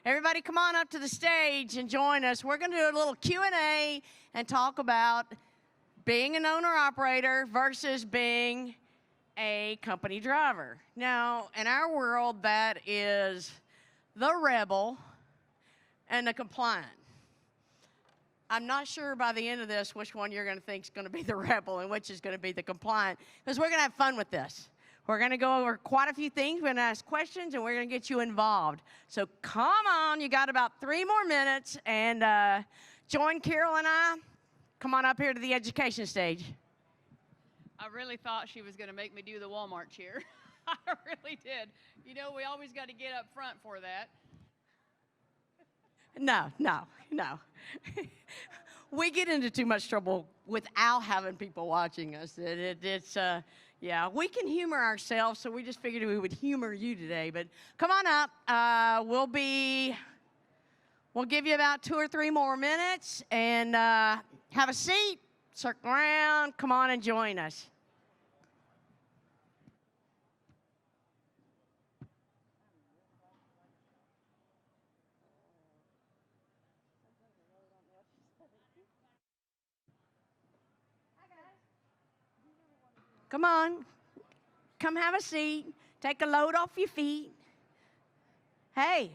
Everybody come on up to the stage and join us. We're going to do a little Q&A and talk about being an owner-operator versus being a company driver. Now, in our world, that is the rebel and the compliant. I'm not sure by the end of this which one you're going to think is going to be the rebel and which is going to be the compliant, because we're going to have fun with this. We're going to go over quite a few things. We're going to ask questions, and we're going to get you involved. So come on. You got about 3 more minutes, and join Carol and I. Come on up here to the education stage. I really thought she was going to make me do the Walmart cheer. I really did. You know, we always got to get up front for that. No. We get into too much trouble without having people watching us. Yeah, we can humor ourselves, so we just figured we would humor you today. But come on up. We'll give you about 2 or 3 more minutes, and have a seat, circle around, come on and join us. Come on, come have a seat. Take a load off your feet. Hey,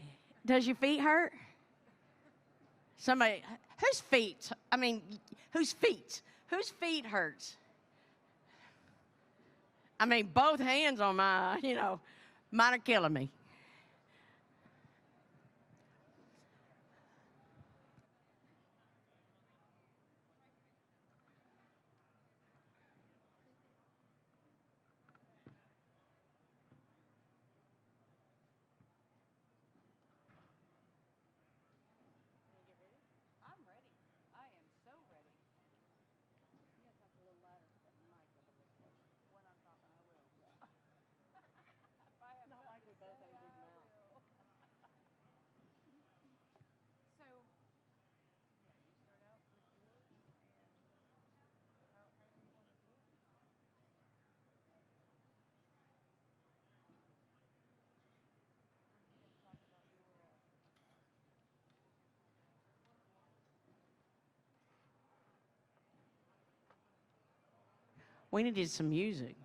does your feet hurt? Somebody, whose feet? Whose feet hurts? Both hands on mine are killing me. We needed some music.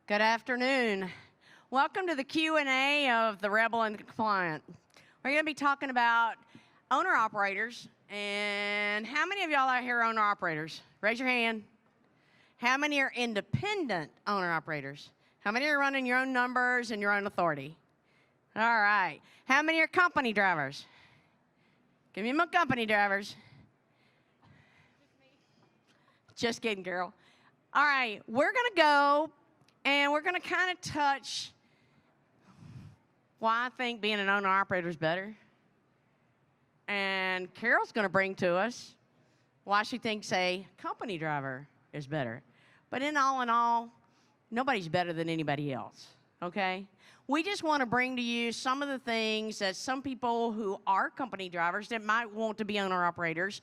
Good afternoon. Welcome to the Q&A of the Rebel and the Compliant. We're going to be talking about owner-operators. And how many of y'all out here are owner-operators? Raise your hand. How many are independent owner-operators? How many are running your own numbers and your own authority? All right. How many are company drivers? Give me my company drivers. Just kidding, girl. All right. We're going to go and we're going to kind of touch why I think being an owner-operator is better. And Carol's going to bring to us why she thinks a company driver is better. But in all, nobody's better than anybody else, okay? We just want to bring to you some of the things that some people who are company drivers that might want to be owner-operators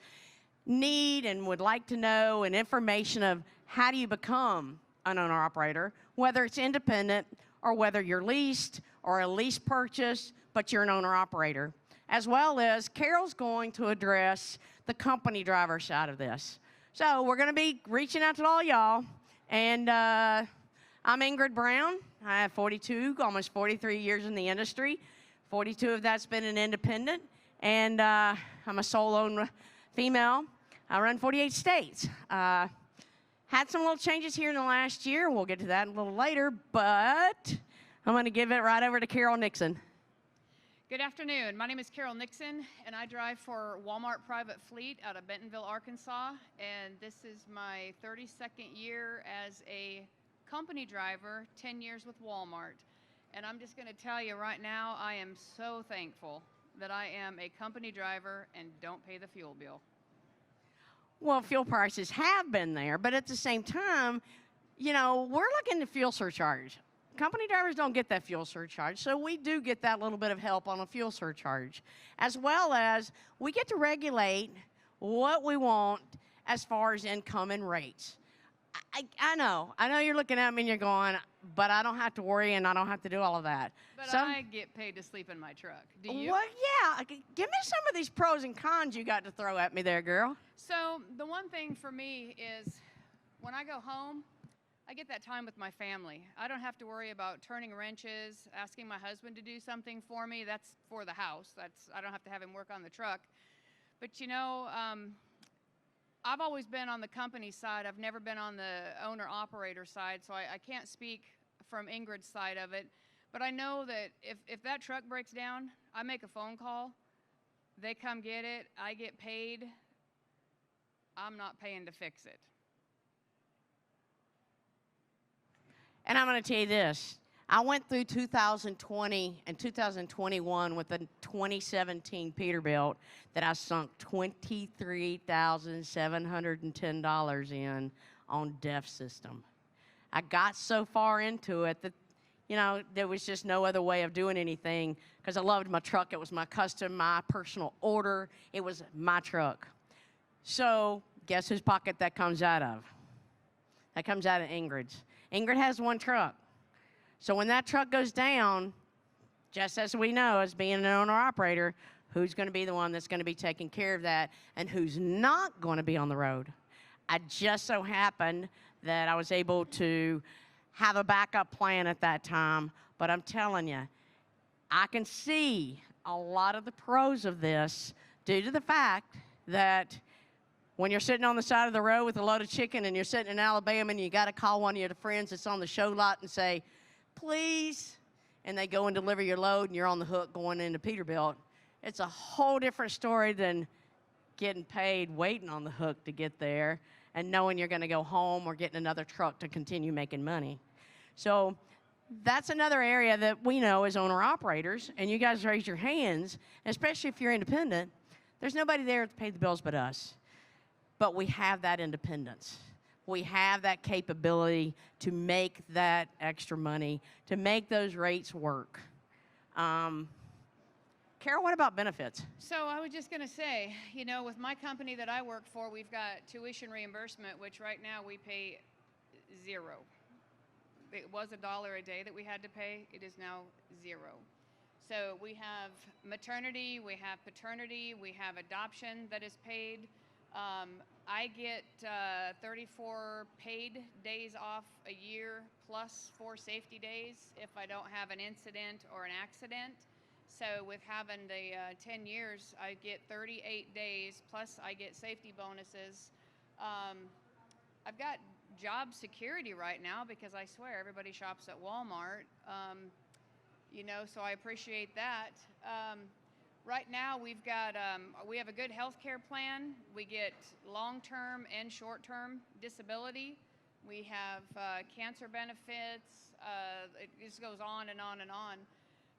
need and would like to know, and information of how do you become an owner-operator, whether it's independent or whether you're leased or a lease purchase, but you're an owner-operator. As well as Carol's going to address the company driver side of this. So we're going to be reaching out to all y'all. And I'm Ingrid Brown. I have 42, almost 43 years in the industry. 42 of that's been an independent. And I'm a sole-owned female. I run 48 states. Had some little changes here in the last year. We'll get to that a little later, but I'm going to give it right over to Carol Nixon. Good afternoon. My name is Carol Nixon, and I drive for Walmart Private Fleet out of Bentonville, Arkansas. And this is my 32nd year as a company driver, 10 years with Walmart. And I'm just going to tell you right now, I am so thankful that I am a company driver and don't pay the fuel bill. Well, fuel prices have been there, but at the same time, you know, we're looking at fuel surcharge. Company drivers don't get that fuel surcharge, so we do get that little bit of help on a fuel surcharge, as well as we get to regulate what we want as far as income and rates. I know you're looking at me and you're going, but I don't have to worry and I don't have to do all of that. But I get paid to sleep in my truck. Do you? Well, yeah. Give me some of these pros and cons you got to throw at me there, girl. So the one thing for me is when I go home, I get that time with my family. I don't have to worry about turning wrenches, asking my husband to do something for me. That's for the house. I don't have to have him work on the truck. But you know, I've always been on the company side. I've never been on the owner-operator side, so I can't speak from Ingrid's side of it. But I know that if that truck breaks down, I make a phone call. They come get it. I get paid. I'm not paying to fix it. And I'm going to tell you this. I went through 2020 and 2021 with a 2017 Peterbilt that I sunk $23,710 in on DEF system. I got so far into it that, you know, there was just no other way of doing anything because I loved my truck. It was my custom, my personal order. It was my truck. So guess whose pocket that comes out of? That comes out of Ingrid's. Ingrid has one truck. So when that truck goes down, just as we know as being an owner-operator, who's going to be the one that's going to be taking care of that and who's not going to be on the road? I just so happened that I was able to have a backup plan at that time, but I'm telling you, I can see a lot of the pros of this due to the fact that when you're sitting on the side of the road with a load of chicken and you're sitting in Alabama and you got to call one of your friends that's on the show lot and say, please, and they go and deliver your load and you're on the hook going into Peterbilt, it's a whole different story than getting paid waiting on the hook to get there and knowing you're going to go home or getting another truck to continue making money. So that's another area that we know as owner-operators, and you guys raise your hands, especially if you're independent. There's nobody there to pay the bills but us. But we have that independence. We have that capability to make that extra money, to make those rates work. Carol, what about benefits? So I was just going to say, you know, with my company that I work for, we've got tuition reimbursement, which right now we pay $0. It was $1 a day that we had to pay. It is now $0. So we have maternity, we have paternity, we have adoption that is paid. I get 34 paid days off a year plus 4 safety days if I don't have an incident or an accident. So with having the 10 years, I get 38 days plus I get safety bonuses. I've got job security right now because I swear everybody shops at Walmart. You know, so I appreciate that. Right now, we have a good health care plan. We get long-term and short-term disability. We have cancer benefits. It just goes on and on and on.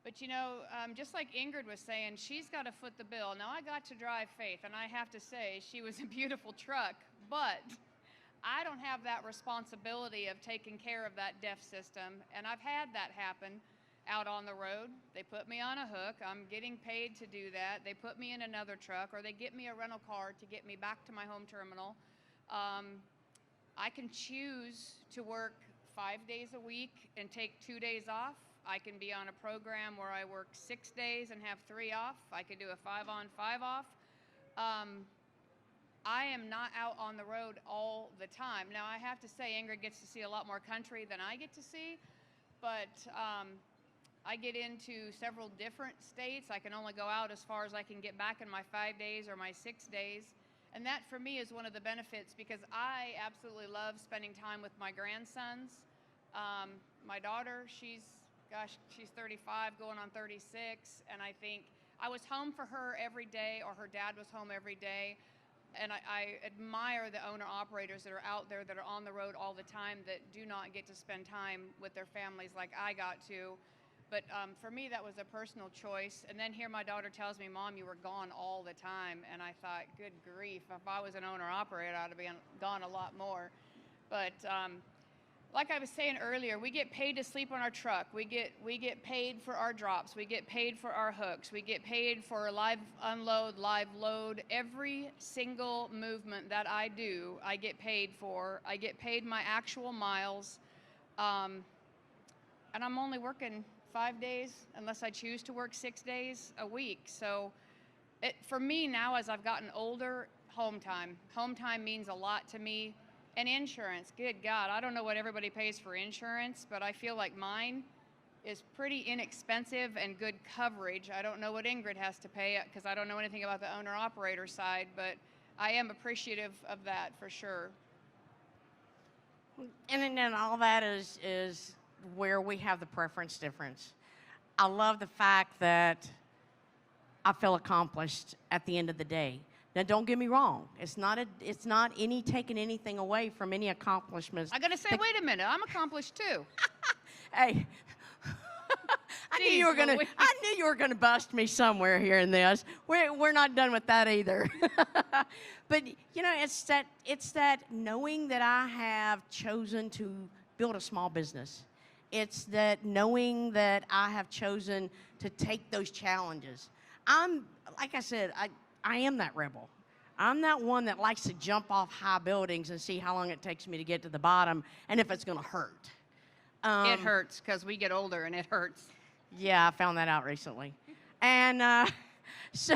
But you know, just like Ingrid was saying, she's got to foot the bill. Now, I got to drive Faith, and I have to say, she was a beautiful truck, but I don't have that responsibility of taking care of that DEF system, and I've had that happen out on the road. They put me on a hook. I'm getting paid to do that. They put me in another truck, or they get me a rental car to get me back to my home terminal. I can choose to work 5 days a week and take 2 days off. I can be on a program where I work 6 days and have 3 off. I could do a 5 on, 5 off. I am not out on the road all the time. Now, I have to say, Ingrid gets to see a lot more country than I get to see, but I get into several different states. I can only go out as far as I can get back in my 5 days or my 6 days. And that, for me, is one of the benefits because I absolutely love spending time with my grandsons. My daughter, she's gosh, she's 35 going on 36, and I think I was home for her every day, or her dad was home every day. And I admire the owner-operators that are out there, that are on the road all the time, that do not get to spend time with their families like I got to. But for me, that was a personal choice. And then here my daughter tells me, Mom, you were gone all the time. And I thought, good grief, if I was an owner-operator, I'd have been gone a lot more. But like I was saying earlier, we get paid to sleep on our truck. We get paid for our drops. We get paid for our hooks. We get paid for live unload, live load. Every single movement that I do, I get paid for. I get paid my actual miles. And I'm only working 5 days, unless I choose to work 6 days a week. So for me now, as I've gotten older, home time. Home time means a lot to me. And insurance, good God, I don't know what everybody pays for insurance, but I feel like mine is pretty inexpensive and good coverage. I don't know what Ingrid has to pay, because I don't know anything about the owner-operator side, but I am appreciative of that for sure. And then all that is where we have the preference difference. I love the fact that I feel accomplished at the end of the day. Now, don't get me wrong. It's not any taking anything away from any accomplishments. I gotta say, wait a minute. I'm accomplished too. Hey, I knew you were gonna bust me somewhere here in this. We're not done with that either. But you know, it's that knowing that I have chosen to build a small business. It's that knowing that I have chosen to take those challenges. Like I said, I am that rebel. I'm that one that likes to jump off high buildings and see how long it takes me to get to the bottom and if it's going to hurt. It hurts because we get older and it hurts. Yeah, I found that out recently. And so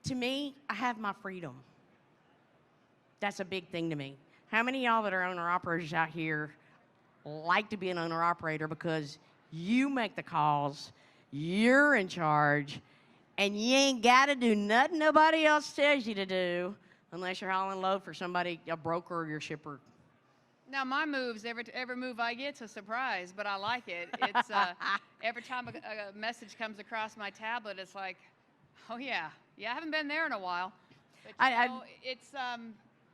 to me, I have my freedom. That's a big thing to me. How many of y'all that are owner-operators out here like to be an owner-operator because you make the calls, you're in charge, and you ain't got to do nothing nobody else tells you to do unless you're hauling load for somebody, a broker or your shipper. Now, my moves, every move I get's a surprise, but I like it. It's every time a message comes across my tablet, it's like, oh, yeah, I haven't been there in a while. But, it's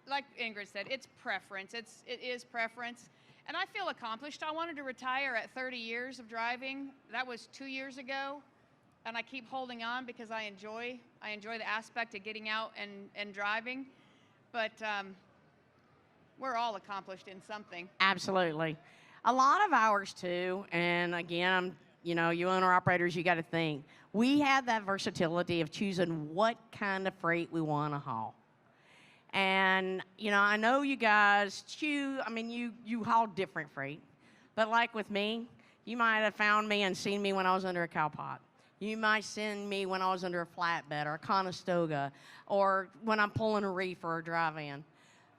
like Ingrid said, it's preference. It is preference. And I feel accomplished. I wanted to retire at 30 years of driving. That was 2 years ago. And I keep holding on because I enjoy the aspect of getting out and driving. But we're all accomplished in something. Absolutely. A lot of ours too, and again, you owner-operators, you got to think. We have that versatility of choosing what kind of freight we want to haul. And, I know you guys you haul different freight. But like with me, you might have found me and seen me when I was under a cow pot. You might send me when I was under a flatbed or a Conestoga, or when I'm pulling a reef or a dry van.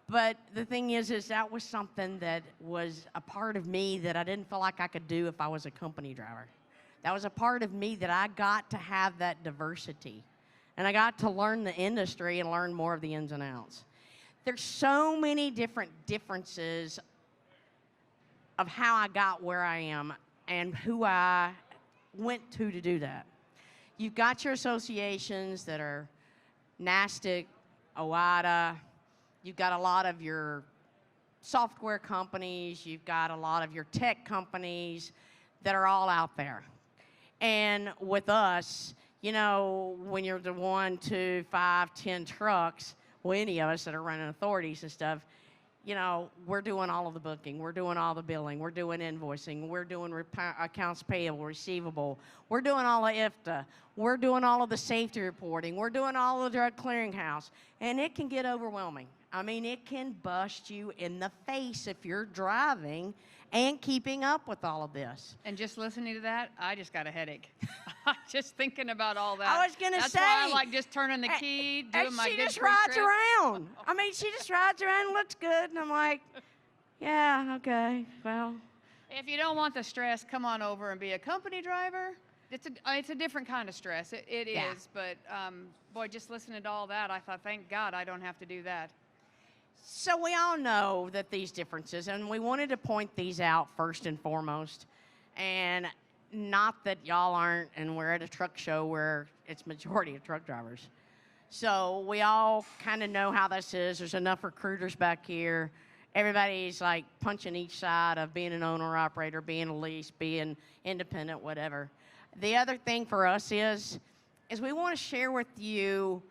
But the thing is that was something that was a part of me that I didn't feel like I could do if I was a company driver. That was a part of me that I got to have that diversity. And I got to learn the industry and learn more of the ins and outs. There's so many different differences of how I got where I am and who I went to do that. You've got your associations that are NASTC, OIDA. You've got a lot of your software companies. You've got a lot of your tech companies that are all out there. And with us, when you're the 1, 2, 5, 10 trucks, well, any of us that are running authorities and stuff, we're doing all of the booking. We're doing all the billing. We're doing invoicing. We're doing accounts payable, receivable. We're doing all of IFTA. We're doing all of the safety reporting. We're doing all of the drug clearinghouse. And it can get overwhelming. It can bust you in the face if you're driving and keeping up with all of this. And just listening to that, I just got a headache. Just thinking about all that. I was going to say. That's why I like just turning the key, doing my good she just rides trip. around. She just rides around and looks good. And I'm like, yeah, okay, well. If you don't want the stress, come on over and be a company driver. It's a different kind of stress. It is. But, boy, just listening to all that, I thought, thank God I don't have to do that. So we all know that these differences, and we wanted to point these out first and foremost. And not that y'all aren't, and we're at a truck show where it's majority of truck drivers. So we all kind of know how this is. There's enough recruiters back here. Everybody's like punching each side of being an owner operator, being a lease, being independent, whatever. The other thing for us is we want to share with you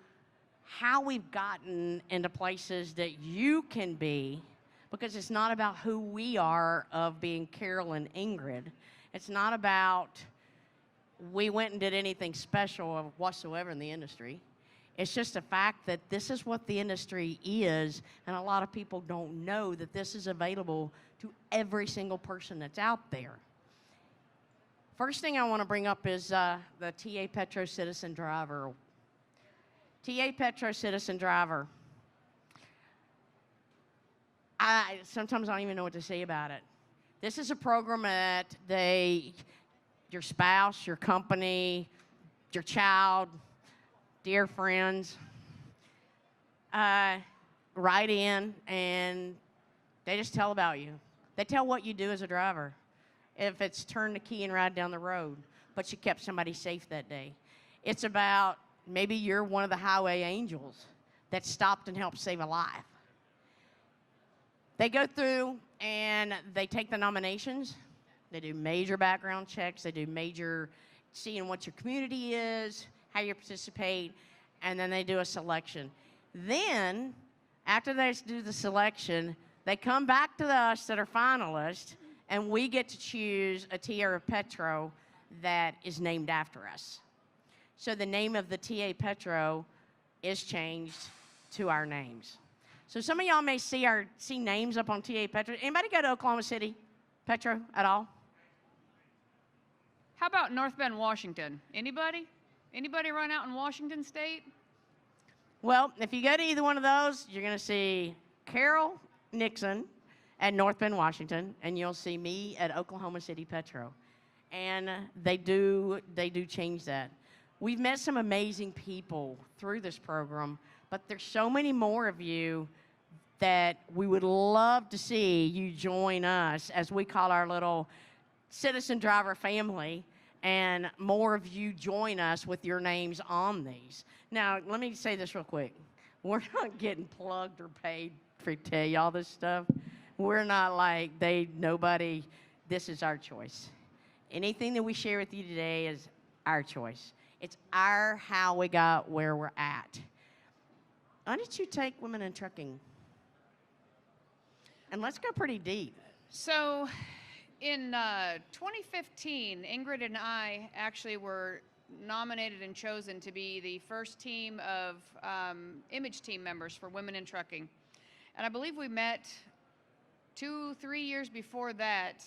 how we've gotten into places that you can be, because it's not about who we are of being Carol and Ingrid. It's not about we went and did anything special of whatsoever in the industry. It's just a fact that this is what the industry is, and a lot of people don't know that this is available to every single person that's out there. First thing I want to bring up is the TA Petro Citizen Driver. TA Petro Citizen Driver. Sometimes I don't even know what to say about it. This is a program that your spouse, your company, your child, dear friends, write in and they just tell about you. They tell what you do as a driver. If it's turn the key and ride down the road, but you kept somebody safe that day. It's about maybe you're one of the highway angels that stopped and helped save a life. They go through and they take the nominations. They do major background checks. They do major seeing what your community is, how you participate, and then they do a selection. Then, after they do the selection, they come back to us that are finalists, and we get to choose a TA Petro that is named after us. So the name of the TA Petro is changed to our names. So some of y'all may see names up on TA Petro. Anybody go to Oklahoma City Petro at all? How about North Bend, Washington? Anybody? Anybody run out in Washington State? Well, if you go to either one of those, you're going to see Carol Nixon at North Bend, Washington, and you'll see me at Oklahoma City Petro. And they do change that. We've met some amazing people through this program, but there's so many more of you that we would love to see you join us as we call our little citizen driver family, and more of you join us with your names on these. Now, let me say this real quick. We're not getting plugged or paid for tell y'all this stuff. We're not like nobody, this is our choice. Anything that we share with you today is our choice. It's how we got where we're at. Why don't you take women in trucking? And let's go pretty deep. So in 2015, Ingrid and I actually were nominated and chosen to be the first team of image team members for women in trucking. And I believe we met 2-3 years before that,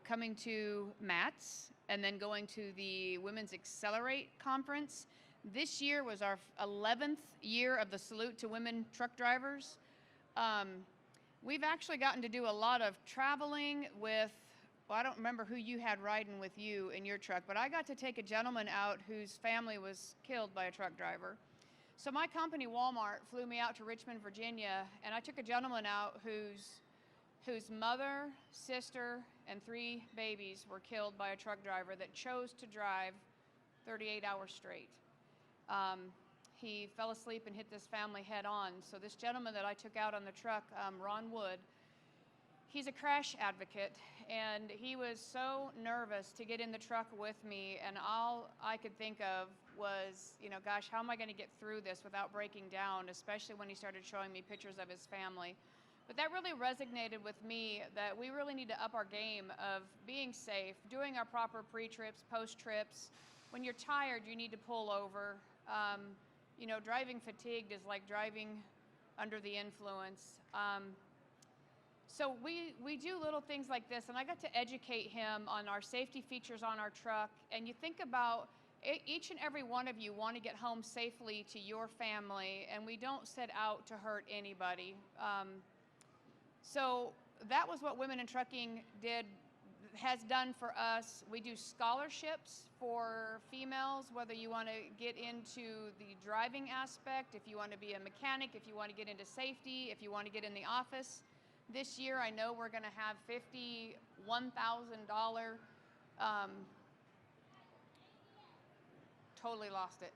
coming to MATS and then going to the Women's Accelerate Conference. This year was our 11th year of the Salute to Women Truck Drivers. We've actually gotten to do a lot of traveling with, well, I don't remember who you had riding with you in your truck, but I got to take a gentleman out whose family was killed by a truck driver. So my company, Walmart, flew me out to Richmond, Virginia, and I took a gentleman out whose mother, sister, and 3 babies were killed by a truck driver that chose to drive 38 hours straight. He fell asleep and hit this family head on. So this gentleman that I took out on the truck, Ron Wood, he's a crash advocate, and he was so nervous to get in the truck with me, and all I could think of was, gosh, how am I going to get through this without breaking down, especially when he started showing me pictures of his family. But that really resonated with me, that we really need to up our game of being safe, doing our proper pre-trips, post-trips. When you're tired, you need to pull over. Driving fatigued is like driving under the influence. So we do little things like this, and I got to educate him on our safety features on our truck. And you think about each and every one of you want to get home safely to your family, and we don't set out to hurt anybody. So that was what Women in Trucking did. has done for us. We do scholarships for females, whether you want to get into the driving aspect, if you want to be a mechanic, if you want to get into safety, if you want to get in the office. This year, I know we're going to have $51,000, totally lost it,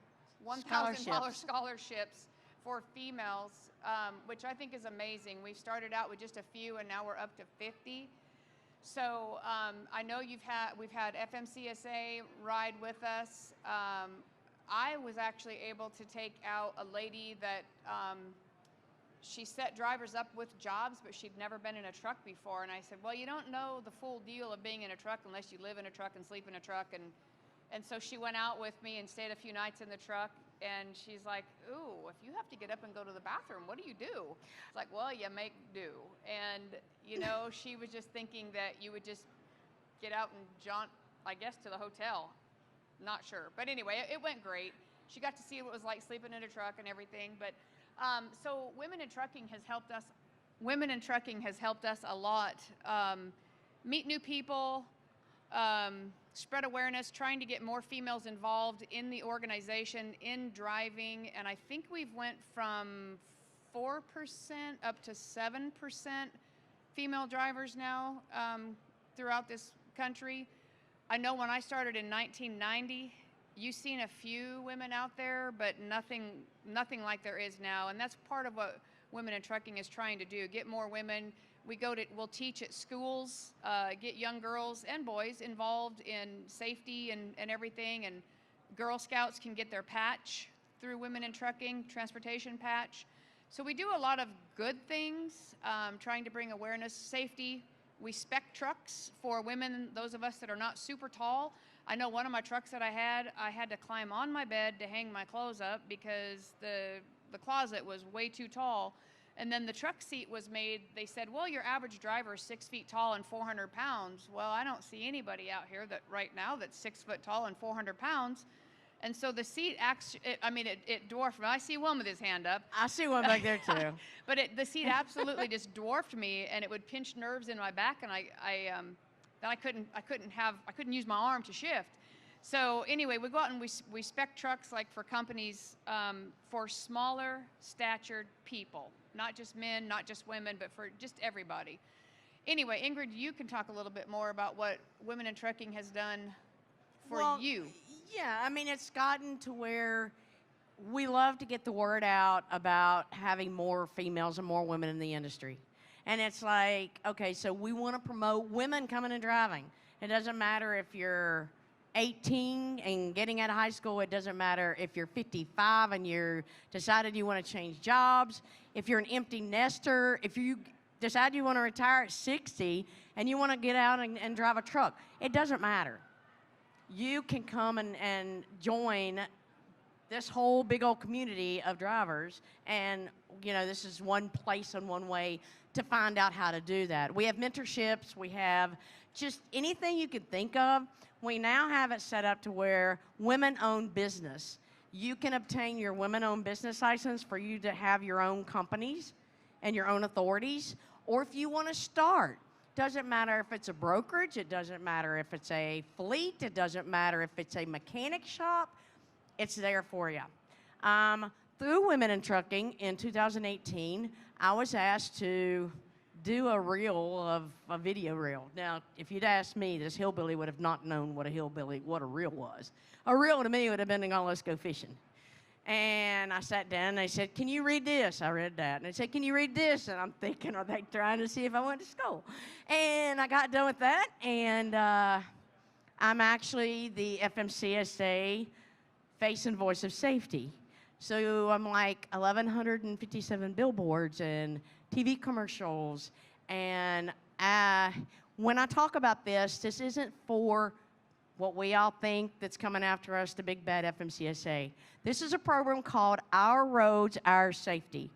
$1,000 scholarships for females, which I think is amazing. We started out with just a few, and now we're up to 50. So I know we've had FMCSA ride with us. I was actually able to take out a lady that she set drivers up with jobs, but she'd never been in a truck before. And I said, well, you don't know the full deal of being in a truck unless you live in a truck and sleep in a truck. And so she went out with me and stayed a few nights in the truck. And she's like, ooh, if you have to get up and go to the bathroom, what do you do? It's like, well, you make do. And, you know, she was just thinking that you would just get out and jaunt, I guess, to the hotel. Not sure. But anyway, it went great. She got to see what it was like sleeping in a truck and everything. But so women in trucking has helped us. Women in trucking has helped us a lot. Meet new people, spread awareness, trying to get more females involved in the organization, in driving, and I think we've went from 4% up to 7% female drivers now throughout this country. I know when I started in 1990, you've seen a few women out there, but nothing like there is now, and that's part of what Women in Trucking is trying to do, get more women. We'll teach at schools, get young girls and boys involved in safety and everything, and Girl Scouts can get their patch through Women in Trucking, transportation patch. So we do a lot of good things, trying to bring awareness, safety. We spec trucks for women, those of us that are not super tall. I know one of my trucks that I had to climb on my bed to hang my clothes up because the closet was way too tall. And then the truck seat was made, they said, well, your average driver is 6 feet tall and 400 pounds. Well, I don't see anybody out here right now that's 6 foot tall and 400 pounds. And so the seat it dwarfed me. I see one with his hand up. I see one back there too. But the seat absolutely just dwarfed me, and it would pinch nerves in my back, and I couldn't use my arm to shift. So anyway, we go out and we spec trucks like for companies for smaller statured people, not just men, not just women, but for just everybody. Anyway, Ingrid, you can talk a little bit more about what Women in Trucking has done for you. Yeah, I mean, it's gotten to where we love to get the word out about having more females and more women in the industry. And it's like, okay, so we want to promote women coming and driving. It doesn't matter if you're 18 and getting out of high school. It doesn't matter if you're 55 and you're decided you want to change jobs. If you're an empty nester, if you decide you want to retire at 60 and you want to get out and drive a truck, it doesn't matter. You can come and join this whole big old community of drivers, and you know, this is one place and one way to find out how to do that. We have mentorships, we have just anything you can think of. We now have it set up to where women-owned business. You can obtain your women-owned business license for you to have your own companies and your own authorities, or if you want to start. Doesn't matter if it's a brokerage, it doesn't matter if it's a fleet, it doesn't matter if it's a mechanic shop, it's there for you. Through Women in Trucking in 2018, I was asked to do a video reel. Now, if you'd asked me, this hillbilly would have not known what a reel was. A reel to me would have been, oh, let's go fishing. And I sat down and they said, can you read this? I read that. And they said, can you read this? And I'm thinking, are they trying to see if I went to school? And I got done with that, and I'm actually the FMCSA face and voice of safety. So I'm like 1,157 billboards and TV commercials. And when I talk about this isn't for what we all think that's coming after us, the big bad FMCSA. This is a program called Our Roads, Our Safety.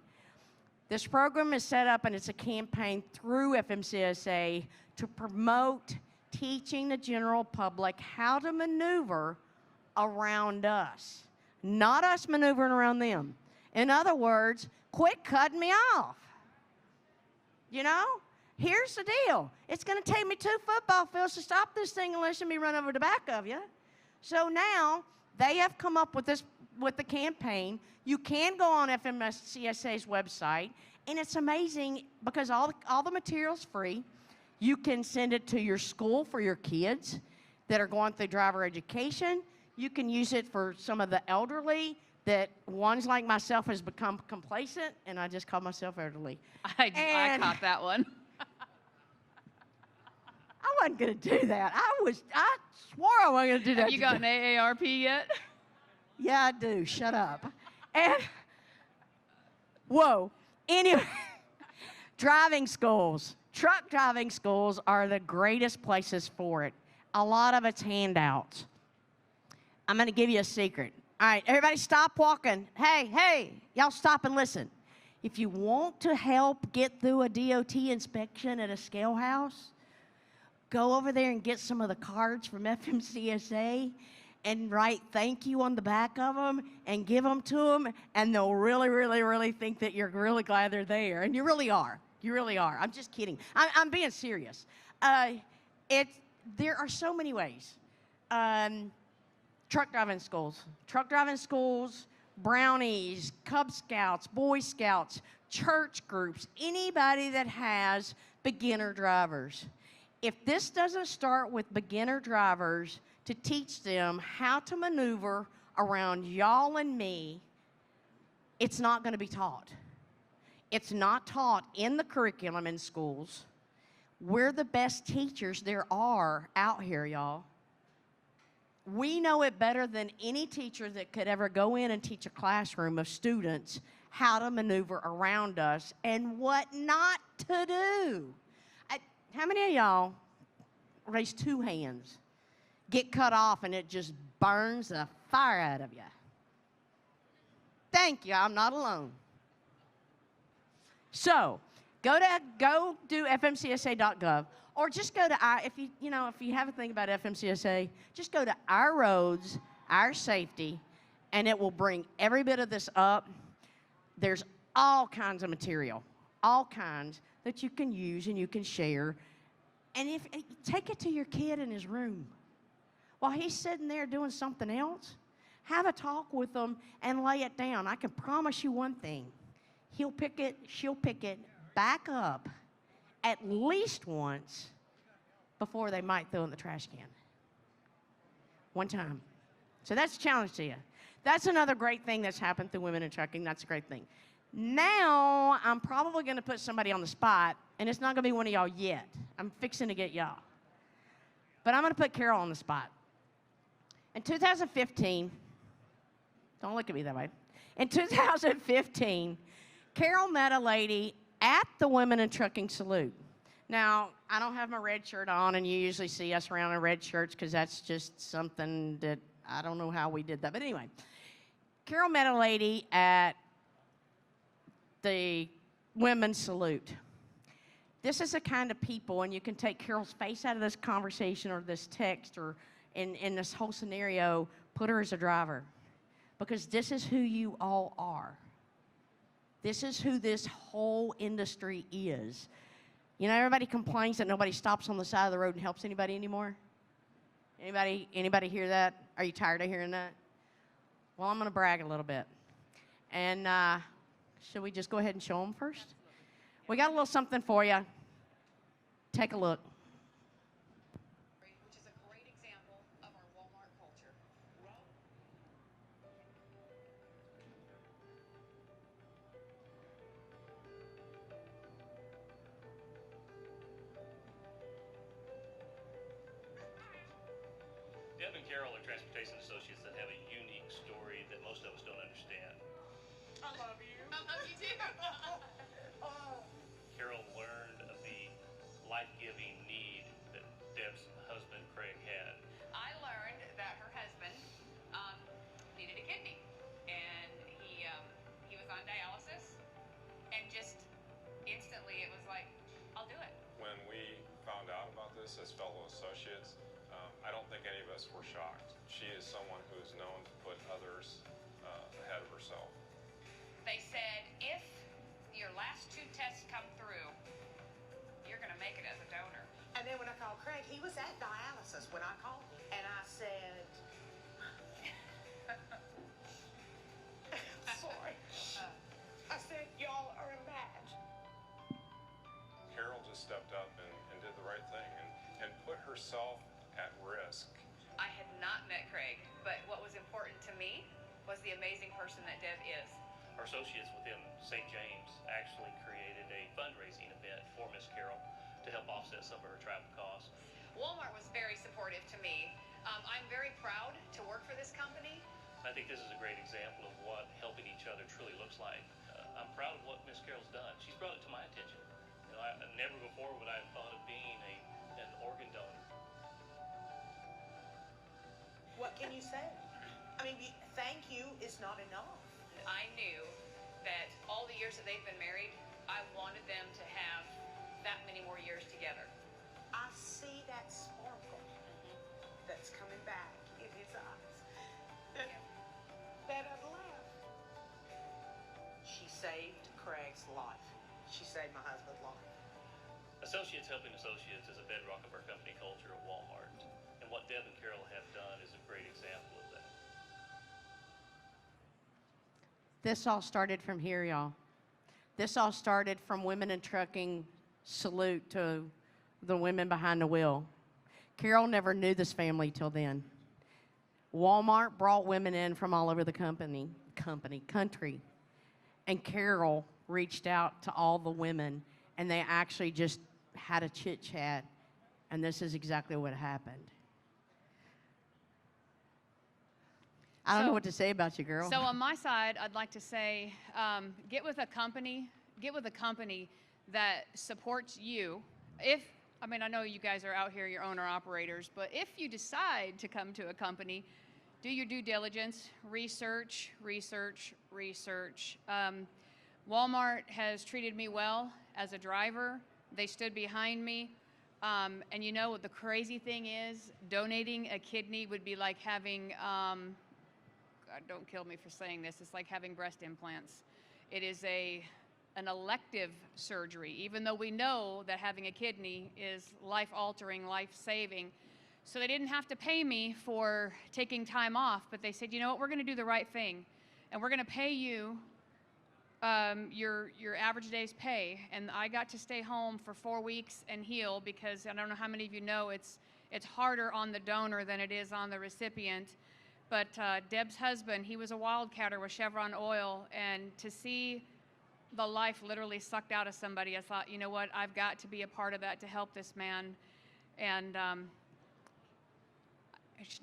This program is set up, and it's a campaign through FMCSA to promote teaching the general public how to maneuver around us, not us maneuvering around them. In other words, quit cutting me off. You know? Here's the deal. It's going to take me 2 football fields to stop this thing unless let me run over the back of you. So now they have come up with this, with the campaign. You can go on FMCSA's website, and it's amazing because all the material's free. You can send it to your school for your kids that are going through driver education. You can use it for some of the elderly that ones like myself has become complacent, and I just call myself elderly. I caught that one. I wasn't going to do that. I swore I wasn't going to do that. Have you got an AARP yet? Yeah, I do. Shut up. And, whoa. Anyway, driving schools. Truck driving schools are the greatest places for it. A lot of it's handouts. I'm going to give you a secret. All right, everybody stop walking. Hey, y'all stop and listen. If you want to help get through a DOT inspection at a scale house, go over there and get some of the cards from FMCSA and write thank you on the back of them and give them to them, and they'll really, really, really think that you're really glad they're there. And you really are. You really are. I'm just kidding. I'm being serious. There are so many ways. Truck driving schools, brownies, Cub Scouts, Boy Scouts, church groups, anybody that has beginner drivers. If this doesn't start with beginner drivers to teach them how to maneuver around y'all and me, it's not going to be taught. It's not taught in the curriculum in schools. We're the best teachers there are out here, y'all. We know it better than any teacher that could ever go in and teach a classroom of students how to maneuver around us and what not to do. How many of y'all, raise 2 hands, get cut off and it just burns the fire out of you? Thank you, I'm not alone. So, go do fmcsa.gov, or just go to if you have a thing about FMCSA, just go to Our Roads, Our Safety, and it will bring every bit of this up. There's all kinds of material, all kinds that you can use and you can share. And take it to your kid in his room. While he's sitting there doing something else, have a talk with him and lay it down. I can promise you one thing. He'll pick it, she'll pick it back up at least once before they might throw in the trash can. One time. So that's a challenge to you. That's another great thing that's happened through Women in Trucking. That's a great thing. Now, I'm probably going to put somebody on the spot, and it's not going to be one of y'all yet. I'm fixing to get y'all. But I'm going to put Carol on the spot. In 2015, don't look at me that way. In 2015, Carol met a lady at the Women in Trucking Salute. Now, I don't have my red shirt on, and you usually see us around in red shirts because that's just something that I don't know how we did that. But anyway, Carol met a lady at the Women's Salute. This is the kind of people, and you can take Carol's face out of this conversation or this text or in this whole scenario, put her as a driver. Because this is who you all are. This is who this whole industry is. You know, everybody complains that nobody stops on the side of the road and helps anybody anymore. Anybody hear that? Are you tired of hearing that? Well, I'm going to brag a little bit. And should we just go ahead and show them first? We got a little something for you. Take a look. Which is a great example of our Walmart culture. Deb and Carol are transportation associates that have a unique story that most of us don't understand. I love you. I love you too. Carol learned of the life-giving need that Deb's husband, Craig, had. I learned that her husband needed a kidney, and he was on dialysis, and just instantly it was like, I'll do it. When we found out about this as fellow associates, I don't think any of us were shocked. She is someone who is known to put others ahead of herself. They said, if your last 2 tests come through, you're going to And then when I called Craig, he was at dialysis when I called, and I said, sorry. I said, y'all are a match. Carol just stepped up and did the right thing and put herself at risk. I had not met Craig, but what was important to me was the amazing person that Deb is. Our associates within St. James actually created a fundraising event for Miss Carol to help offset some of her travel costs. Walmart was very supportive to me. I'm very proud to work for this company. I think this is a great example of what helping each other truly looks like. I'm proud of what Miss Carol's done. She's brought it to my attention. You know, never before would I have thought of being an organ donor. What can you say? I mean, thank you is not enough. I knew that all the years that they've been married, I wanted them to have that many more years together. I see that sparkle that's coming back in his eyes. That I've left. She saved Craig's life. She saved my husband's life. Associates helping associates is a bedrock of our company culture at Walmart. And what Deb and Carol have done is a great example of that. This all started from here, y'all. This all started from Women in Trucking salute to the women behind the wheel. Carol never knew this family till then. Walmart brought women in from all over the country. And Carol reached out to all the women, and they actually just had a chit chat, and this is exactly what happened. I don't know what to say about you, girl. So on my side, I'd like to say, get with a company that supports you. I know you guys are out here, you're owner-operators, but if you decide to come to a company, do your due diligence, research. Walmart has treated me well as a driver. They stood behind me. And you know what the crazy thing is? Donating a kidney would be like having, God, don't kill me for saying this, it's like having breast implants. It is an elective surgery, even though we know that having a kidney is life-altering, life-saving. So they didn't have to pay me for taking time off, but they said, you know what, we're going to do the right thing, and we're going to pay you your average day's pay. And I got to stay home for 4 weeks and heal, because I don't know how many of you know it's harder on the donor than it is on the recipient. But Deb's husband, he was a wildcatter with Chevron Oil, and to see the life literally sucked out of somebody, I thought, you know what, I've got to be a part of that to help this man. And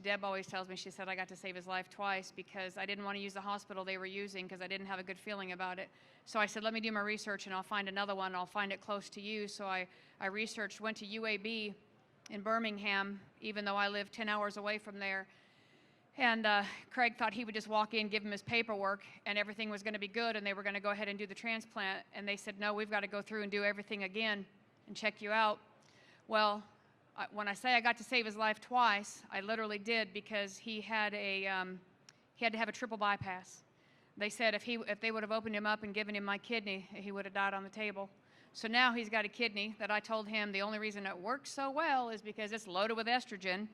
Deb always tells me, she said, I got to save his life twice because I didn't want to use the hospital they were using because I didn't have a good feeling about it. So I said, let me do my research and I'll find another one and I'll find it close to you. So I researched, went to UAB in Birmingham, even though I live 10 hours away from there. And Craig thought he would just walk in, give him his paperwork, and everything was going to be good, and they were going to go ahead and do the transplant. And they said, no, we've got to go through and do everything again and check you out. Well, when I say I got to save his life twice, I literally did, because he had to have a triple bypass. They said if they would have opened him up and given him my kidney, he would have died on the table. So now he's got a kidney that I told him the only reason it works so well is because it's loaded with estrogen.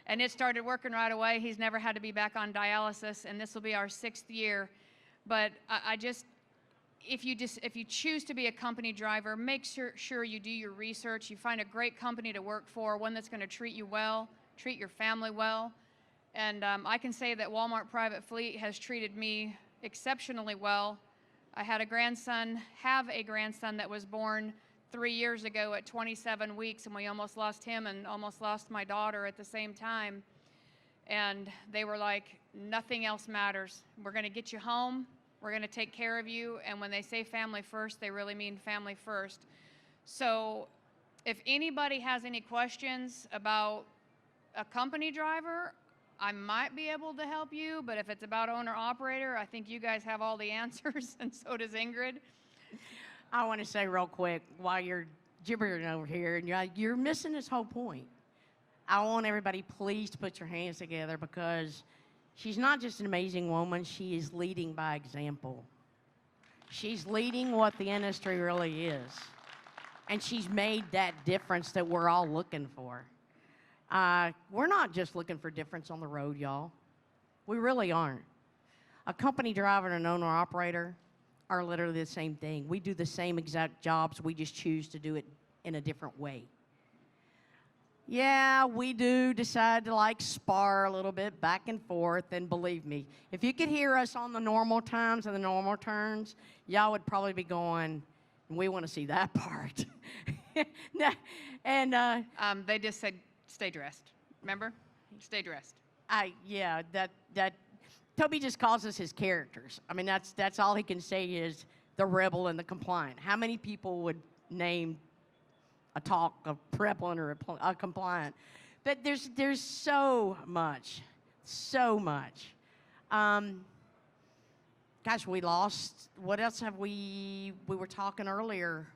And it started working right away. He's never had to be back on dialysis, and this will be our 6th year. But if you choose to be a company driver, make sure you do your research. You find a great company to work for, one that's going to treat you well, treat your family well. And I can say that Walmart Private Fleet has treated me exceptionally well. I had a grandson that was born 3 years ago at 27 weeks, and we almost lost him and almost lost my daughter at the same time. And they were like, nothing else matters. We're going to get you home. We're going to take care of you. And when they say family first, they really mean family first. So if anybody has any questions about a company driver, I might be able to help you. But if it's about owner-operator, I think you guys have all the answers, and so does Ingrid. I want to say real quick, while you're gibbering over here, and you're missing this whole point. I want everybody please to put your hands together, because she's not just an amazing woman, she is leading by example. She's leading what the industry really is. And she's made that difference that we're all looking for. We're not just looking for difference on the road, y'all. We really aren't. A company driver and an owner-operator are literally the same thing. We do the same exact jobs. We just choose to do it in a different way. Yeah, we do decide to like spar a little bit back and forth, and believe me, if you could hear us on the normal times and the normal turns, y'all would probably be going, we want to see that part. And They just said, stay dressed. Remember? Stay dressed. yeah, that Toby just calls us his characters. I mean, that's all he can say is the rebel and the compliant. How many people would name a talk, a rebel or a compliant? But there's so much. Gosh, we lost. What else have we were talking earlier.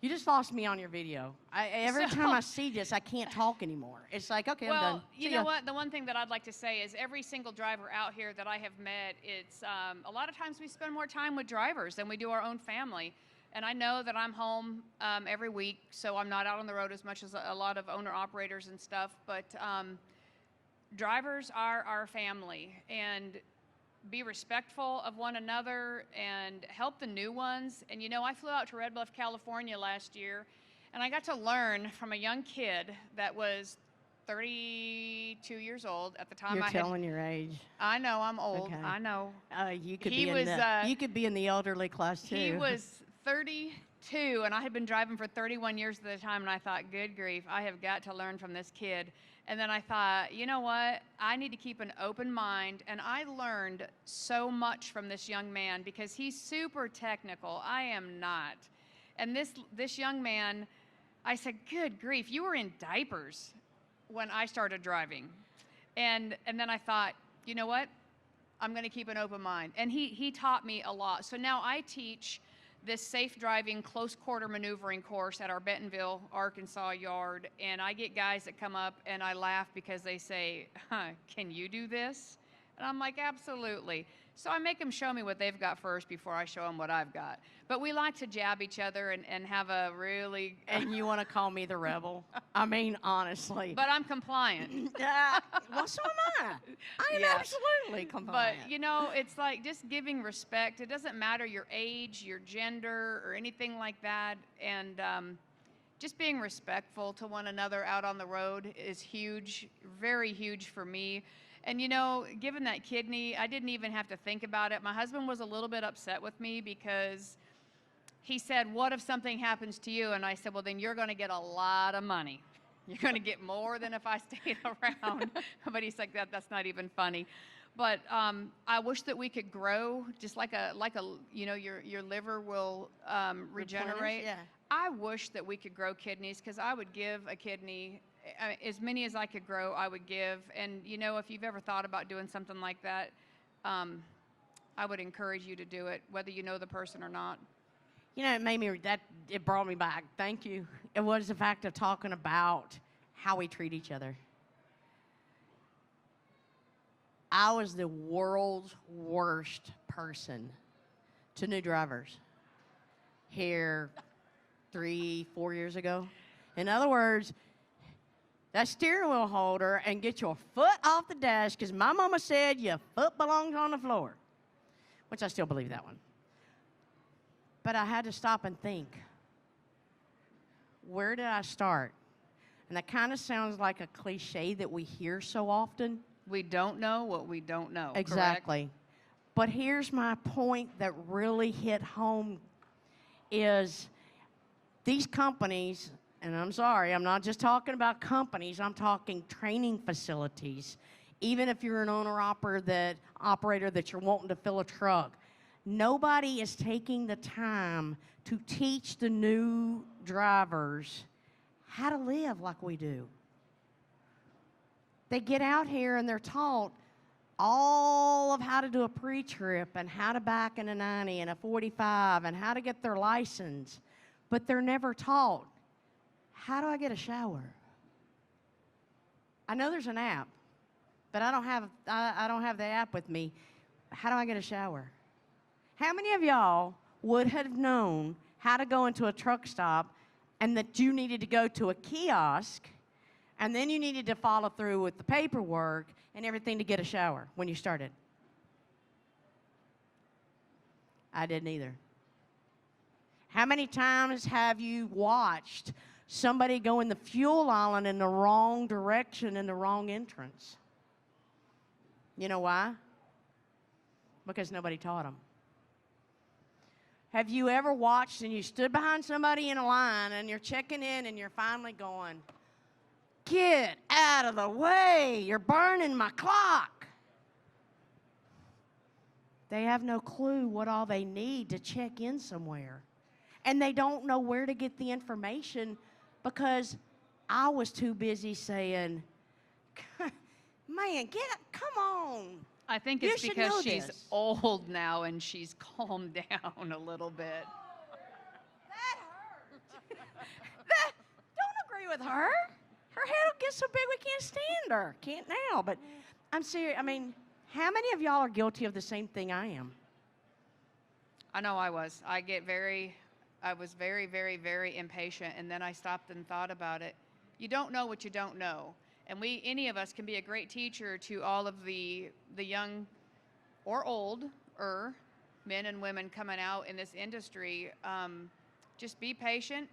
You just lost me on your video. Every time I see this, I can't talk anymore. It's like, okay, I'm done. Well, you know what? The one thing that I'd like to say is every single driver out here that I have met, it's a lot of times we spend more time with drivers than we do our own family. And I know that I'm home every week, so I'm not out on the road as much as a lot of owner-operators and stuff. But drivers are our family, and be respectful of one another and help the new ones. And you know, I flew out to Red Bluff, California last year, and I got to learn from a young kid that was 32 years old at the time. You're telling your age. I know, I'm old. Okay. I know. You could He be was, you could be in the elderly class too. He was 32, and I had been driving for 31 years at the time, and I thought, good grief, I have got to learn from this kid. And then I thought, you know what? I need to keep an open mind, and I learned so much from this young man because he's super technical. I am not. And this young man, I said, good grief, you were in diapers when I started driving. And then I thought, you know what? I'm going to keep an open mind. And he taught me a lot. So now I teach this safe driving close quarter maneuvering course at our Bentonville, Arkansas yard. And I get guys that come up and I laugh because they say, can you do this? And I'm like, absolutely. So I make them show me what they've got first before I show them what I've got. But we like to jab each other and have a really... And you want to call me the rebel? I mean, honestly. But I'm compliant. Well, so am I. I am absolutely compliant. But, you know, it's like just giving respect. It doesn't matter your age, your gender, or anything like that. And just being respectful to one another out on the road is huge, very huge for me. And, you know, given that kidney, I didn't even have to think about it. My husband was a little bit upset with me because he said, what if something happens to you? And I said, well, then you're going to get a lot of money. You're going to get more than if I stayed around. But he's like, that's not even funny. But I wish that we could grow just like a you know, your liver will regenerate. Yeah. I wish that we could grow kidneys because I would give a kidney. As many as I could grow, I would give. And, you know, if you've ever thought about doing something like that, I would encourage you to do it, whether you know the person or not. You know, it brought me back. Thank you. It was the fact of talking about how we treat each other. I was the world's worst person to new drivers here 3-4 years ago. In other words, that steering wheel holder and get your foot off the dash because my mama said your foot belongs on the floor, which I still believe that one. But I had to stop and think, where did I start? And that kind of sounds like a cliche that we hear so often. We don't know what we don't know. Exactly. Correct? But here's my point that really hit home is these companies, and I'm sorry, I'm not just talking about companies, I'm talking training facilities. Even if you're an owner-operator that you're wanting to fill a truck, nobody is taking the time to teach the new drivers how to live like we do. They get out here and they're taught all of how to do a pre-trip and how to back in a 90 and a 45 and how to get their license, but they're never taught, how do I get a shower? I know there's an app, but I don't have the app with me. How do I get a shower? How many of y'all would have known how to go into a truck stop, and that you needed to go to a kiosk, and then you needed to follow through with the paperwork and everything to get a shower when you started. I didn't either. How many times have you watched somebody go in the fuel island in the wrong direction in the wrong entrance? You know why? Because nobody taught them. Have you ever watched and you stood behind somebody in a line and you're checking in and you're finally going, get out of the way, you're burning my clock. They have no clue what all they need to check in somewhere. And they don't know where to get the information because I was too busy saying, man, come on. I think You it's should because know she's this. old now and she's calmed down a little bit. That hurt. Don't agree with her. Her head will get so big we can't stand her. Can't now, but I'm serious. I mean, how many of y'all are guilty of the same thing I am? I know I was. I was very, very, very impatient, and then I stopped and thought about it. You don't know what you don't know. And any of us can be a great teacher to all of the young or older men and women coming out in this industry. Just be patient,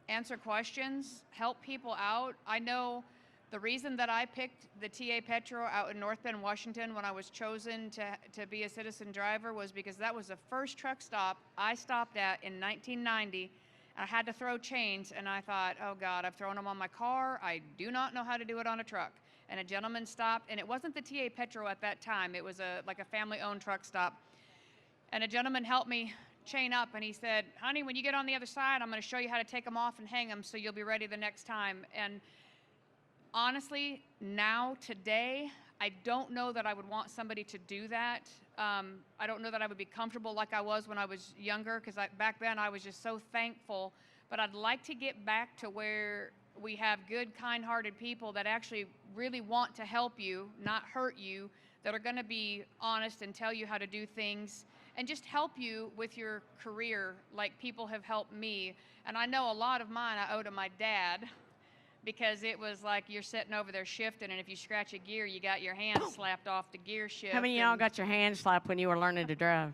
answer questions, help people out. I know the reason that I picked the TA Petro out in North Bend, Washington when I was chosen to be a citizen driver was because that was the first truck stop I stopped at in 1990. I had to throw chains, and I thought, oh, God, I've thrown them on my car. I do not know how to do it on a truck. And a gentleman stopped, and it wasn't the TA Petro at that time. It was like a family-owned truck stop. And a gentleman helped me chain up, and he said, honey, when you get on the other side, I'm going to show you how to take them off and hang them so you'll be ready the next time. And honestly, now, today, I don't know that I would want somebody to do that. I don't know that I would be comfortable like I was when I was younger, because back then I was just so thankful. But I'd like to get back to where we have good, kind-hearted people that actually really want to help you, not hurt you, that are going to be honest and tell you how to do things and just help you with your career like people have helped me. And I know a lot of mine I owe to my dad, because it was like you're sitting over there shifting, and if you scratch a gear, you got your hand slapped off the gear shift. How many of y'all got your hand slapped when you were learning to drive?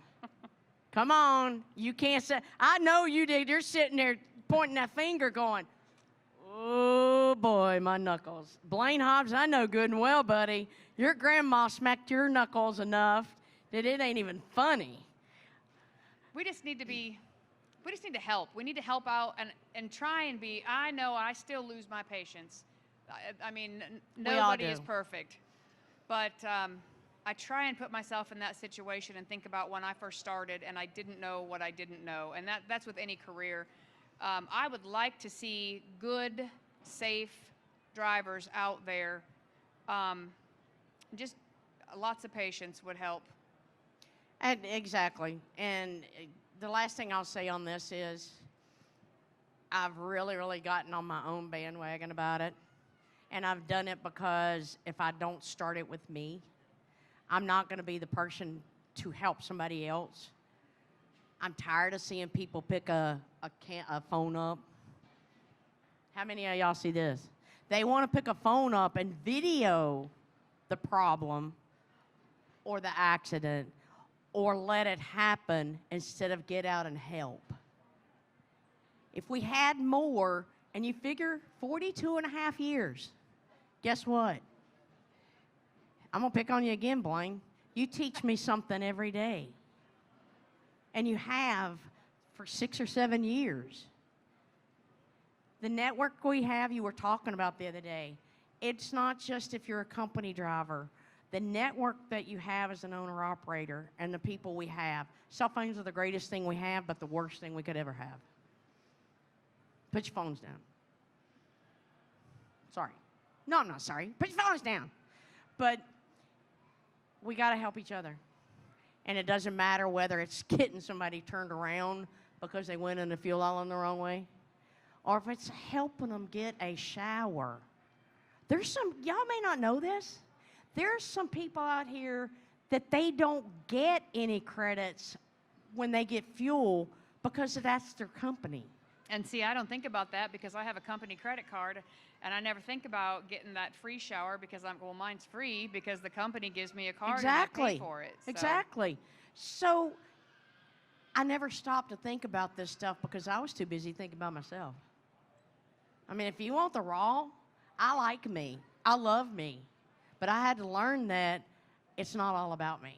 Come on. You can't say, I know you did. You're sitting there pointing that finger going, oh, boy, my knuckles. Blaine Hobbs, I know good and well, buddy. Your grandma smacked your knuckles enough that it ain't even funny. We just need to help. We need to help out and try and be. I know I still lose my patience. I mean, nobody is perfect. But I try and put myself in that situation and think about when I first started and I didn't know what I didn't know. And that's with any career. I would like to see good, safe drivers out there. Just lots of patience would help. And exactly. And the last thing I'll say on this is I've really, really gotten on my own bandwagon about it. And I've done it because if I don't start it with me, I'm not going to be the person to help somebody else. I'm tired of seeing people pick a phone up. How many of y'all see this? They want to pick a phone up and video the problem or the accident or let it happen instead of get out and help. If we had more, and you figure 42 and a half years, guess what? I'm going to pick on you again, Blaine. You teach me something every day. And you have for 6 or 7 years. The network we have, you were talking about the other day, it's not just if you're a company driver. The network that you have as an owner-operator and the people we have. Cell phones are the greatest thing we have, but the worst thing we could ever have. Put your phones down. Sorry. No, I'm not sorry. Put your phones down. But we got to help each other. And it doesn't matter whether it's getting somebody turned around because they went in the fuel island the wrong way, or if it's helping them get a shower. There's some, y'all may not know this, there's some people out here that they don't get any credits when they get fuel because that's their company. And see, I don't think about that because I have a company credit card, and I never think about getting that free shower because well, mine's free because the company gives me a card Exactly. and I pay for it. So. Exactly. So I never stopped to think about this stuff because I was too busy thinking about myself. I mean, if you want the raw, I like me. I love me. But I had to learn that it's not all about me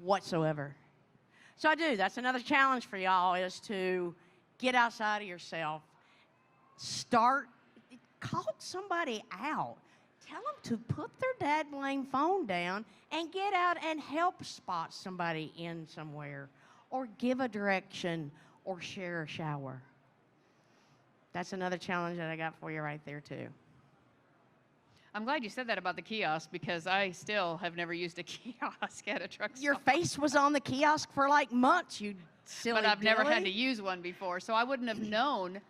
whatsoever. So I do. That's another challenge for y'all is to get outside of yourself. Call somebody out. Tell them to put their dad blame phone down and get out and help spot somebody in somewhere or give a direction or share a shower. That's another challenge that I got for you right there, too. I'm glad you said that about the kiosk because I still have never used a kiosk at a truck stop. Your face was on the kiosk for like months, you silly But I've never had to dilly. use one before, so I wouldn't have known.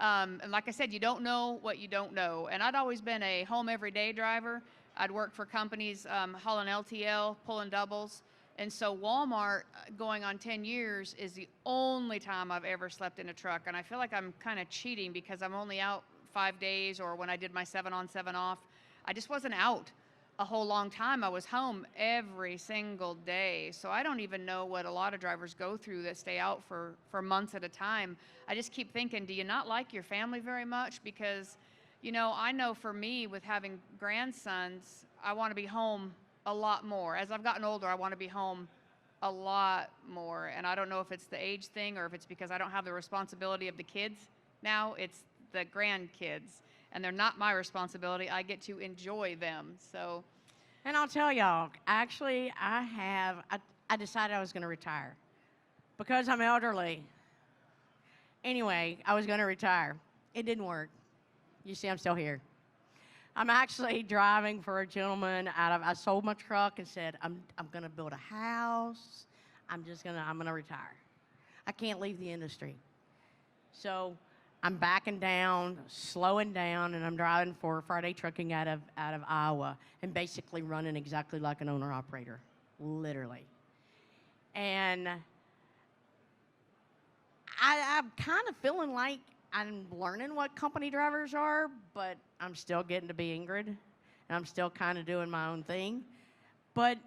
And like I said, you don't know what you don't know. And I'd always been a home everyday driver. I'd worked for companies hauling LTL, pulling doubles. And so Walmart, going on 10 years, is the only time I've ever slept in a truck. And I feel like I'm kind of cheating because I'm only out 5 days, or when I did my 7 on, 7 off, I just wasn't out a whole long time. I was home every single day. So I don't even know what a lot of drivers go through that stay out for months at a time. I just keep thinking, do you not like your family very much? Because, you know, I know for me with having grandsons, I want to be home a lot more. As I've gotten older, I want to be home a lot more. And I don't know if it's the age thing or if it's because I don't have the responsibility of the kids now. It's the grandkids. And they're not my responsibility. I get to enjoy them. So, And I'll tell y'all, actually, I decided I was going to retire because I'm elderly. Anyway, I was going to retire. It didn't work. You see, I'm still here. I'm actually driving for a gentleman I sold my truck and said, I'm going to build a house. I'm going to retire. I can't leave the industry. So I'm backing down, slowing down, and I'm driving for Friday Trucking out of Iowa and basically running exactly like an owner-operator, literally. And I'm kind of feeling like I'm learning what company drivers are, but I'm still getting to be Ingrid, and I'm still kind of doing my own thing. But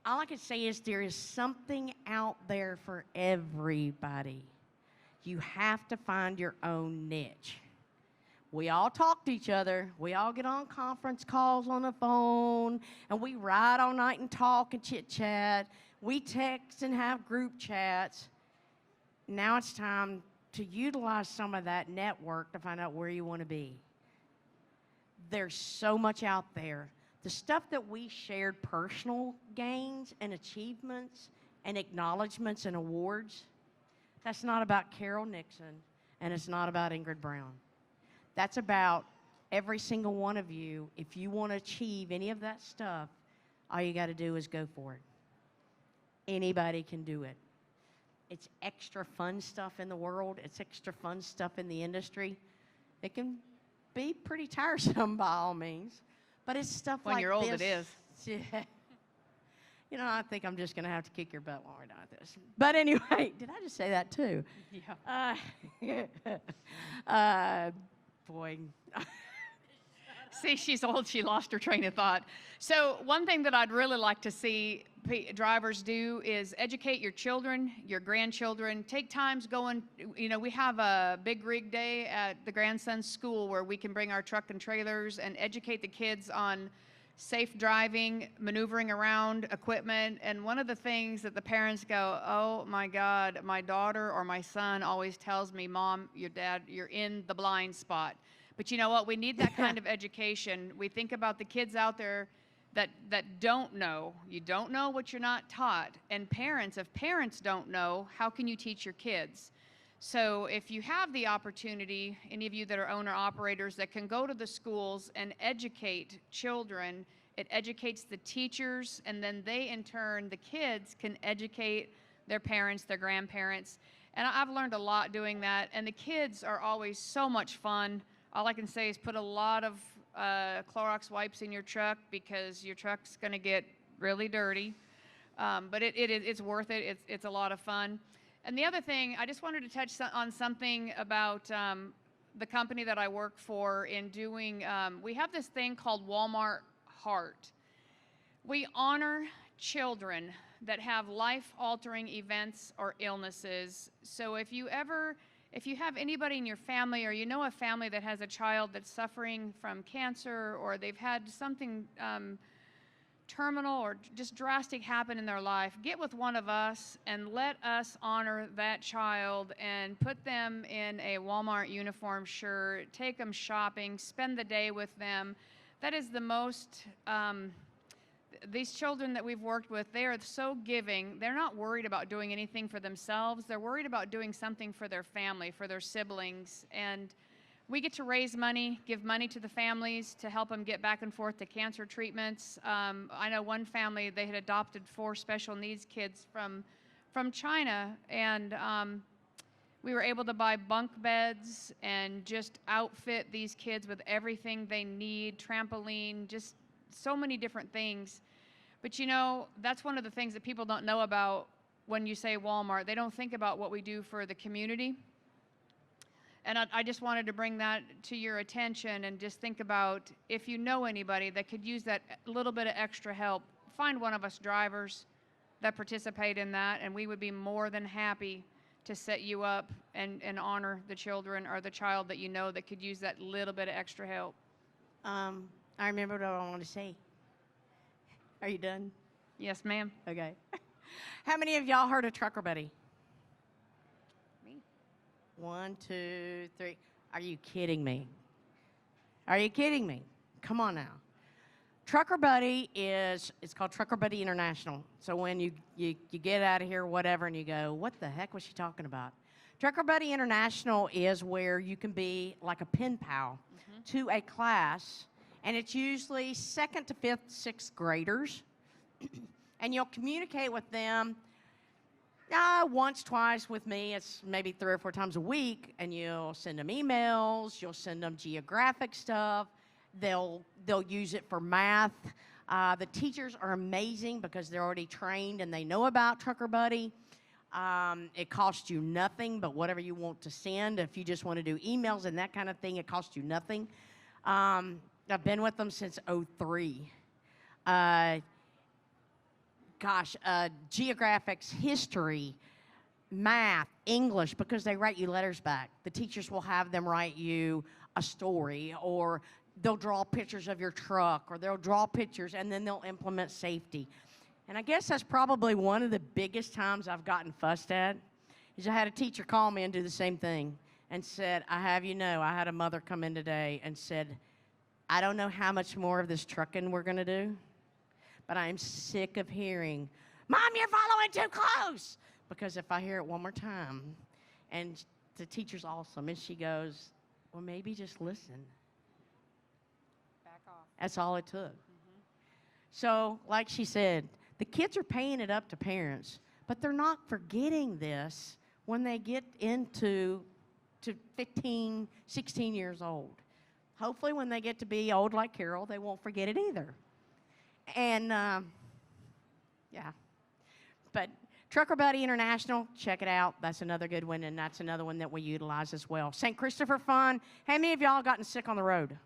all I can say is there is something out there for everybody. You have to find your own niche. We all talk to each other. We all get on conference calls on the phone, and we ride all night and talk and chit-chat. We text and have group chats. Now it's time to utilize some of that network to find out where you want to be. There's so much out there. The stuff that we shared, personal gains and achievements and acknowledgments and awards, that's not about Carol Nixon, and it's not about Ingrid Brown. That's about every single one of you. If you want to achieve any of that stuff, all you got to do is go for it. Anybody can do it. It's extra fun stuff in the world. It's extra fun stuff in the industry. It can be pretty tiresome by all means, but it's stuff when like you're old, this. it is. Yeah. You know, I think I'm just going to have to kick your butt while we're done with this. But anyway, did I just say that too? Yeah. Boy. See, she's old. She lost her train of thought. So one thing that I'd really like to see drivers do is educate your children, your grandchildren. Take times going, you know, we have a big rig day at the grandson's school where we can bring our truck and trailers and educate the kids on safe driving, maneuvering around equipment. And one of the things that the parents go, oh my God, my daughter or my son always tells me, Mom, your dad, you're in the blind spot. But you know what? We need that kind of education. We think about the kids out there that don't know. You don't know what you're not taught. And parents, if parents don't know, how can you teach your kids? So if you have the opportunity, any of you that are owner-operators that can go to the schools and educate children, it educates the teachers, and then they, in turn, the kids, can educate their parents, their grandparents. And I've learned a lot doing that, and the kids are always so much fun. All I can say is put a lot of Clorox wipes in your truck because your truck's going to get really dirty. But it's worth it. It's a lot of fun. And the other thing, I just wanted to touch on something about the company that I work for in doing, we have this thing called Walmart Heart. We honor children that have life-altering events or illnesses. So if you have anybody in your family, or you know a family that has a child that's suffering from cancer, or they've had something terminal or just drastic happen in their life, get with one of us and let us honor that child and put them in a Walmart uniform shirt, take them shopping, spend the day with them. That is the most, these children that we've worked with, they are so giving. They're not worried about doing anything for themselves. They're worried about doing something for their family, for their siblings. And we get to raise money, give money to the families to help them get back and forth to cancer treatments. I know one family, they had adopted 4 special needs kids from China, and we were able to buy bunk beds and just outfit these kids with everything they need, trampoline, just so many different things. But you know, that's one of the things that people don't know about when you say Walmart. They don't think about what we do for the community. And I just wanted to bring that to your attention, and just think about, if you know anybody that could use that little bit of extra help, find one of us drivers that participate in that, and we would be more than happy to set you up and honor the children or the child that you know that could use that little bit of extra help. I remember what I wanted to say. Are you done? Yes, ma'am. Okay. How many of y'all heard of Trucker Buddy? 1, 2, 3. Are you kidding me? Are you kidding me? Come on now. Trucker Buddy it's called Trucker Buddy International. So when you get out of here, whatever, and you go, what the heck was she talking about? Trucker Buddy International is where you can be like a pen pal to a class, and it's usually 2nd to 5th, 6th graders, and you'll communicate with them once, twice with me. It's maybe 3 or 4 times a week, and you'll send them emails, you'll send them geographic stuff, they'll use it for math. The teachers are amazing because they're already trained and they know about Trucker Buddy. It costs you nothing but whatever you want to send. If you just want to do emails and that kind of thing, it costs you nothing. I've been with them since '03. Geographics, history, math, English, because they write you letters back. The teachers will have them write you a story, or they'll draw pictures of your truck, or they'll draw pictures, and then they'll implement safety. And I guess that's probably one of the biggest times I've gotten fussed at, is I had a teacher call me and do the same thing and said, I had a mother come in today and said, I don't know how much more of this trucking we're going to do, but I'm sick of hearing, Mom, you're following too close. Because if I hear it one more time, and the teacher's awesome, and she goes, well, maybe just listen. Back off. That's all it took. So, like she said, the kids are paying it up to parents, but they're not forgetting this when they get into 15, 16 years old. Hopefully when they get to be old like Carol, they won't forget it either. And, yeah. But Trucker Buddy International, check it out. That's another good one, and that's another one that we utilize as well. St. Christopher Fund. How many of y'all gotten sick on the road?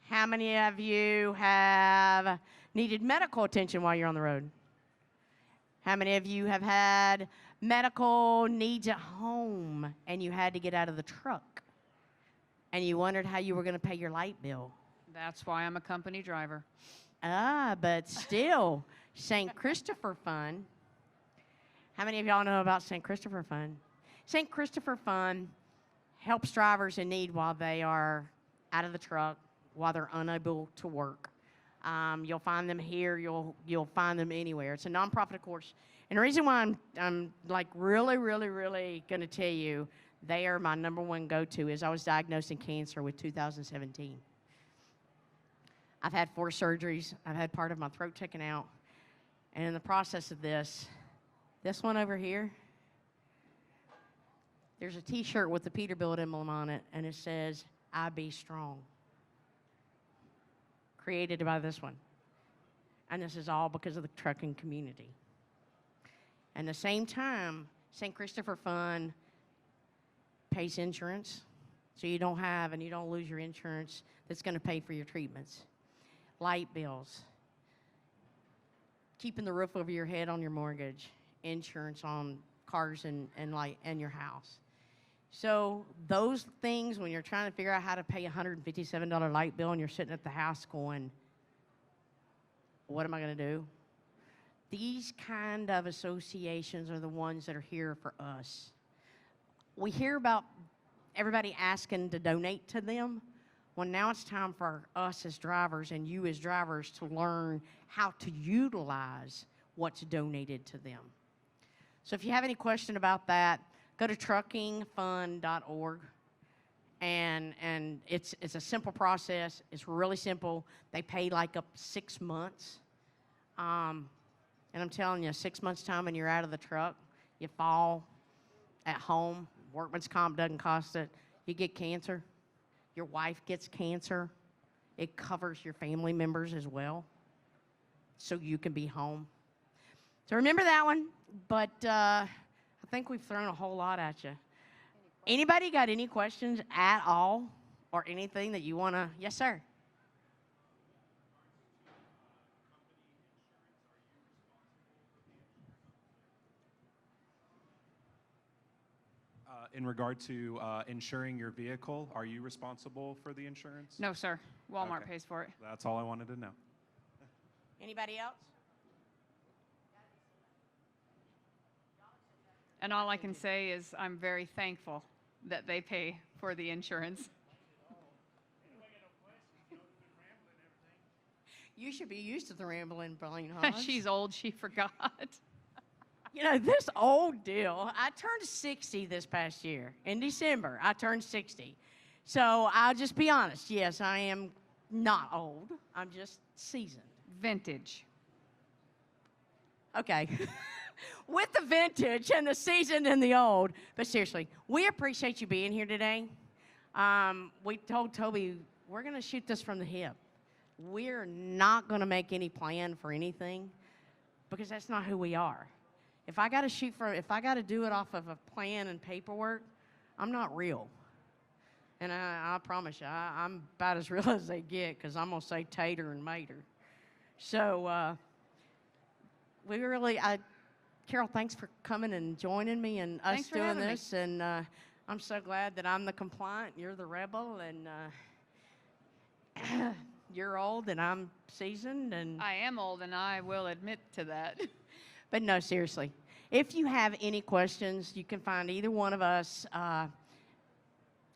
How many of you have needed medical attention while you're on the road? How many of you have had medical needs at home and you had to get out of the truck and you wondered how you were going to pay your light bill? That's why I'm a company driver. But still, St. Christopher Fund. How many of y'all know about St. Christopher Fund? St. Christopher Fund helps drivers in need while they are out of the truck, while they're unable to work. You'll find them here. You'll find them anywhere. It's a nonprofit, of course. And the reason why I'm like really going to tell you they are my number one go-to is I was diagnosed in cancer with 2017. I've had 4 surgeries. I've had part of my throat taken out. And in the process of this one over here, there's a T-shirt with the Peterbilt emblem on it, and it says, I be strong. Created by this one. And this is all because of the trucking community. And the same time, St. Christopher Fund pays insurance, so you don't have and you don't lose your insurance that's going to pay for your treatments. Light bills, keeping the roof over your head on your mortgage, insurance on cars and your house. So those things, when you're trying to figure out how to pay a $157 light bill and you're sitting at the house going, what am I going to do? These kind of associations are the ones that are here for us. We hear about everybody asking to donate to them. Well, now it's time for us as drivers and you as drivers to learn how to utilize what's donated to them. So if you have any question about that, go to truckingfund.org. And it's a simple process. It's really simple. They pay like up 6 months. And I'm telling you, 6 months' time and you're out of the truck, you fall at home, workman's comp doesn't cost it, you get cancer, your wife gets cancer, it covers your family members as well, so you can be home. So remember that one, but I think we've thrown a whole lot at you. Anybody got any questions at all or anything that you want to? Yes, sir. In regard to insuring your vehicle, are you responsible for the insurance? No, sir. Walmart Okay. pays for it. That's all I wanted to know. Anybody else? And all I can say is I'm very thankful that they pay for the insurance. You should be used to the rambling brain, huh? She's old, she forgot. You know, this old deal, I turned 60 this past year. In December, I turned 60. So I'll just be honest. Yes, I am not old. I'm just seasoned. Vintage. Okay. With the vintage and the seasoned and the old. But seriously, we appreciate you being here today. We told Toby, we're going to shoot this from the hip. We're not going to make any plan for anything because that's not who we are. If I got to do it off of a plan and paperwork, I'm not real. And I promise you, I'm about as real as they get because I'm going to say tater and mater. So Carol, thanks for coming and joining me and us Thanks for doing having me. this. And I'm so glad that I'm the compliant, you're the rebel, and you're old and I'm seasoned. And I am old, and I will admit to that. But no, seriously. If you have any questions, you can find either one of us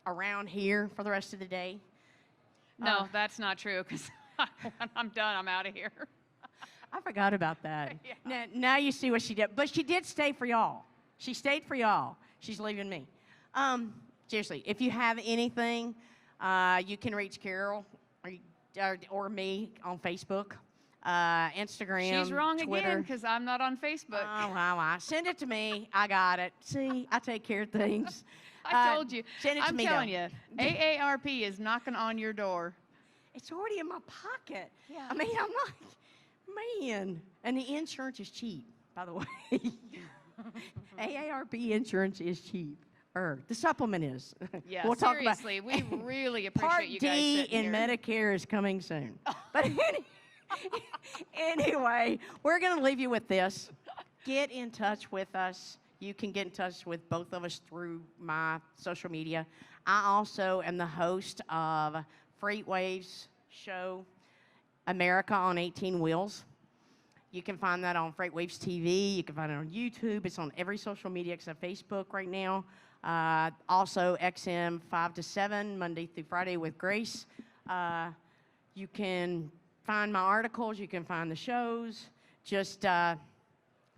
around here for the rest of the day. No, that's not true, because when I'm done, I'm out of here. I forgot about that. Yeah. Now you see what she did. But she did stay for y'all. She stayed for y'all. She's leaving me. Seriously, if you have anything, you can reach Carol or me on Facebook. Instagram, She's wrong Twitter. again, because I'm not on Facebook. Oh, wow. Send it to me. I got it. See, I take care of things. I told you. Send it to I'm me, telling though. you, AARP is knocking on your door. It's already in my pocket. Yeah. I mean, I'm not, man. And the insurance is cheap, by the way. AARP insurance is cheap. The supplement is. Yeah, we'll seriously, talk about we really Part appreciate you guys D sitting in here. Medicare is coming soon. But anyway, we're going to leave you with this. Get in touch with us. You can get in touch with both of us through my social media. I also am the host of Freight Waves show, America on 18 Wheels. You can find that on Freight Waves TV. You can find it on YouTube. It's on every social media except Facebook right now. Also, XM 5 to 7, Monday through Friday with Grace. You can find my articles. You can find the shows. Just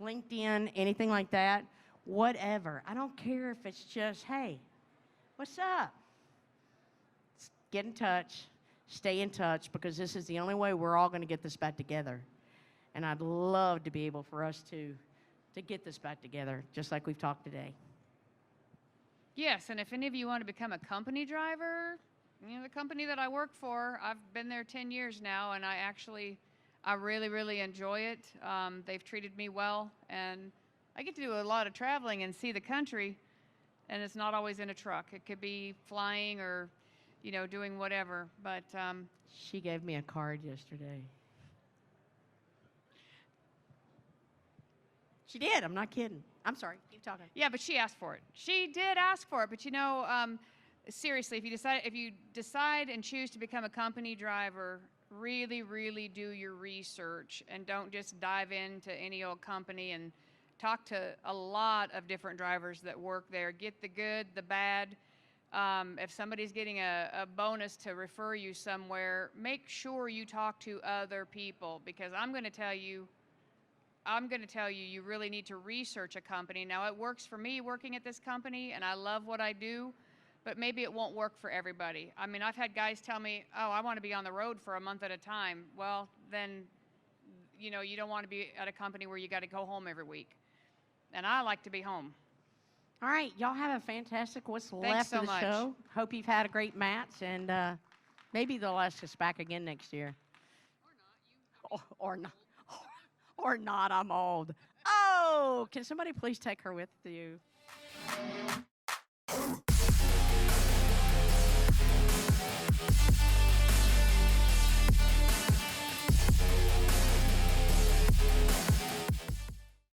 LinkedIn, anything like that. Whatever. I don't care if it's just, hey, what's up? Get in touch. Stay in touch, because this is the only way we're all going to get this back together. And I'd love to be able for us to get this back together, just like we've talked today. Yes, and if any of you want to become a company driver, you know, the company that I work for, I've been there 10 years now, and I really, really enjoy it. They've treated me well, and I get to do a lot of traveling and see the country, and it's not always in a truck. It could be flying or, doing whatever. But She gave me a card yesterday. She did. I'm not kidding. I'm sorry. Keep talking. yeah, but she asked for it. She did ask for it. But seriously, if you decide and choose to become a company driver, really, really do your research and don't just dive into any old company, and talk to a lot of different drivers that work there. Get the good, the bad. If somebody's getting a bonus to refer you somewhere, make sure you talk to other people, because I'm going to tell you, you really need to research a company. Now, it works for me working at this company, and I love what I do, but maybe it won't work for everybody. I mean, I've had guys tell me, oh, I want to be on the road for a month at a time. Well, then, you don't want to be at a company where you got to go home every week. And I like to be home. All right, y'all have a fantastic what's Thanks left so of the much. show. Hope you've had a great match, and maybe they'll ask us back again next year. Or not. Or not. I'm old. Oh, can somebody please take her with you?